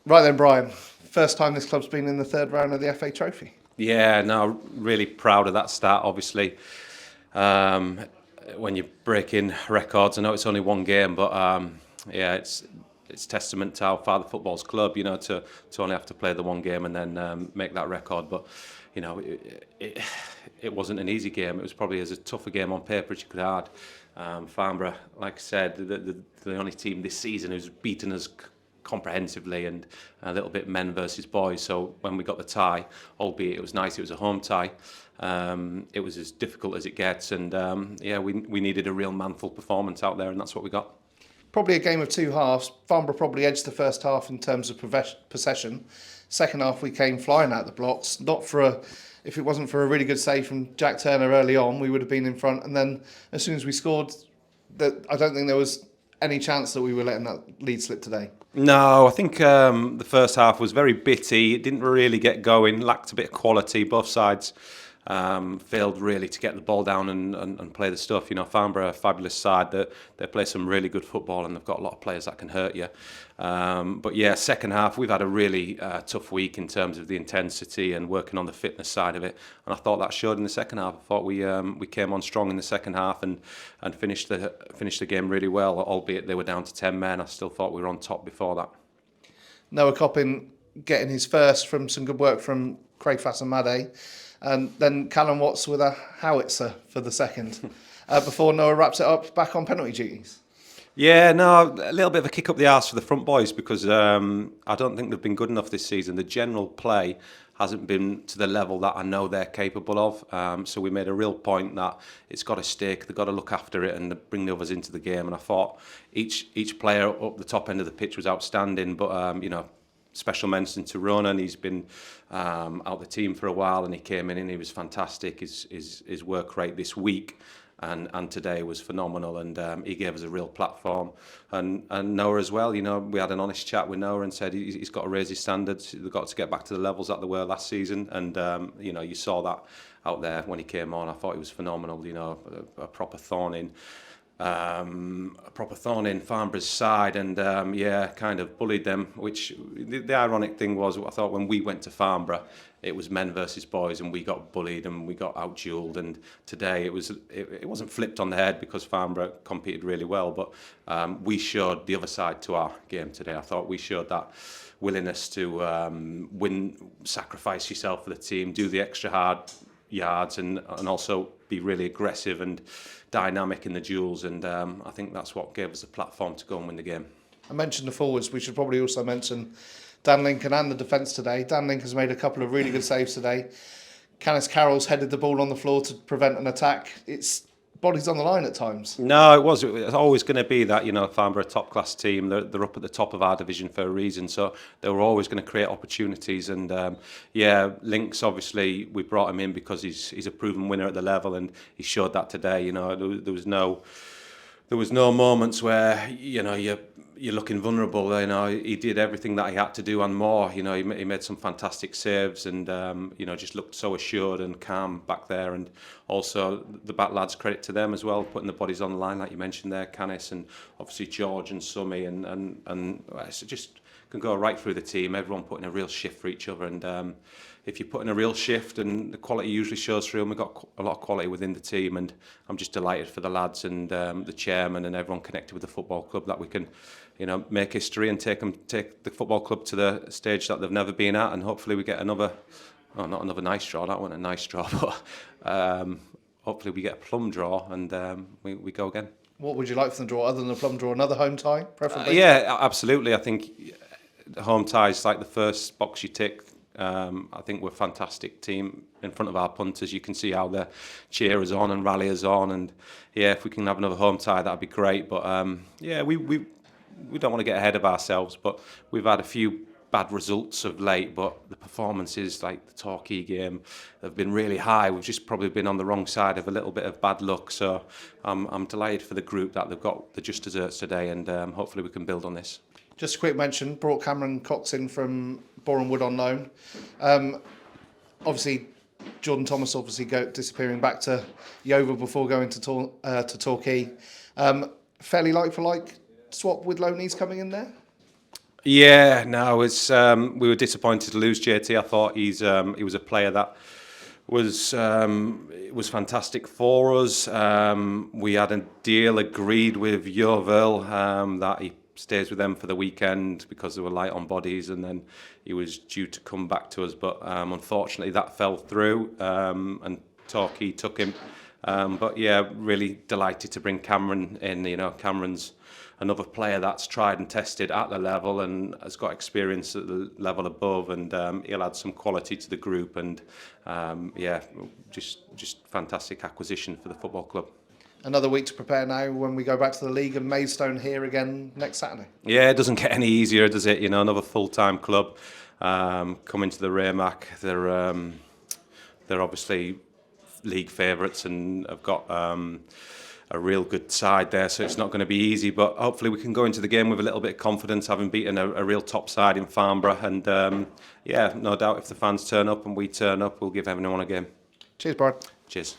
Right then, Brian. First time this club's been in the third round of the FA Trophy. Yeah, no, really proud of that start, obviously. Um, when you're breaking records, I know it's only one game, but yeah, it's testament to how far the football's club, to only have to play the one game and then make that record. But, it wasn't an easy game. It was probably as tough a game on paper as you could have had. Farnborough, like I said, the only team this season who's beaten us comprehensively and a little bit men versus boys. So when we got the tie, albeit it was nice, it was a home tie, it was as difficult as it gets. And yeah, we needed a real manful performance out there, and that's what we got. Probably a game of two halves. Farnborough probably edged the first half in terms of possession. Second half, we came flying out the blocks. If it wasn't for a really good save from Jack Turner early on, we would have been in front. And then as soon as we scored, I don't think there was any chance that we were letting that lead slip today. No, I think the first half was very bitty. It didn't really get going, lacked a bit of quality. Both sides failed really to get the ball down and play the stuff. Farnborough, a fabulous side. They play some really good football and they've got a lot of players that can hurt you. But yeah, second half, we've had a really tough week in terms of the intensity and working on the fitness side of it. And I thought that showed in the second half. I thought we came on strong in the second half and finished the game really well, albeit they were down to 10 men. I still thought we were on top before that. Noah Coppin getting his first from some good work from Craig Fasamade. And then Callum Watts with a howitzer for the second. Before Noah wraps it up, back on penalty duties. Yeah, no, a little bit of a kick up the arse for the front boys because I don't think they've been good enough this season. The general play hasn't been to the level that I know they're capable of. So we made a real point that it's got to stick. They've got to look after it and bring the others into the game. And I thought each player up the top end of the pitch was outstanding. But, special mention to Ronan. He's been out the team for a while and he came in and he was fantastic. His work rate this week and today was phenomenal, and he gave us a real platform. And Noah as well. We had an honest chat with Noah and said he's got to raise his standards. They've got to get back to the levels that they were last season. And you saw that out there when he came on. I thought he was phenomenal. A proper thorn in. Farnborough's side, and kind of bullied them. Which the ironic thing was, I thought when we went to Farnborough, it was men versus boys, and we got bullied and we got out-duelled. And today it wasn't flipped on the head because Farnborough competed really well, but we showed the other side to our game today. I thought we showed that willingness to win, sacrifice yourself for the team, do the extra hard yards, and also be really aggressive and dynamic in the duels, and I think that's what gave us a platform to go and win the game. I mentioned the forwards. We should probably also mention Dan Lincoln and the defence today. Dan Lincoln's made a couple of really good saves today. Canis Carroll's headed the ball on the floor to prevent an attack. It's bodies on the line at times. No, it was always going to be that, Farnborough, a top-class team, they're up at the top of our division for a reason, so they were always going to create opportunities. And Links, obviously, we brought him in because he's a proven winner at the level, and he showed that today. There was no moments where you're looking vulnerable. He did everything that he had to do and more. He made some fantastic saves and just looked so assured and calm back there. And also the back lads, credit to them as well, putting the bodies on the line like you mentioned there, Canis and obviously George and Summy and so just can go right through the team. Everyone putting a real shift for each other, and if you put in a real shift, and the quality usually shows through, and we've got a lot of quality within the team, and I'm just delighted for the lads and the chairman and everyone connected with the football club that we can make history and take the football club to the stage that they've never been at, and hopefully we get not another nice draw, that wasn't a nice draw, but hopefully we get a plum draw and we go again. What would you like from the draw, other than a plum draw? Another home tie, preferably? Yeah, absolutely. I think the home tie is like the first box you tick. I think we're a fantastic team in front of our punters. You can see how the cheer is on and rally is on, and if we can have another home tie, that'd be great. But we don't want to get ahead of ourselves, but we've had a few bad results of late, but the performances, like the Torquay game, have been really high. We've just probably been on the wrong side of a little bit of bad luck, so I'm delighted for the group that they've got the just desserts today, and hopefully we can build on this. Just a quick mention, brought Cameron Cox in from Boreham Wood on loan. Obviously, Jordan Thomas disappearing back to Yeovil before going to Torquay. Fairly like for like swap with loanees coming in there? Yeah, no, it's we were disappointed to lose JT. I thought he was a player that it was fantastic for us. We had a deal agreed with Yeovil that he stays with them for the weekend because they were light on bodies, and then he was due to come back to us. But unfortunately, that fell through, and Torquay took him. But yeah, really delighted to bring Cameron in. You know, Cameron's another player that's tried and tested at the level and has got experience at the level above, and he'll add some quality to the group. And yeah, just fantastic acquisition for the football club. Another week to prepare now when we go back to the league, and Maidstone here again next Saturday. Yeah, it doesn't get any easier, does it? You know, another full-time club coming to the Raymac. They're obviously league favourites and have got a real good side there, so it's not going to be easy. But hopefully we can go into the game with a little bit of confidence, having beaten a real top side in Farnborough. And yeah, no doubt if the fans turn up and we turn up, we'll give everyone a game. Cheers, Brian. Cheers.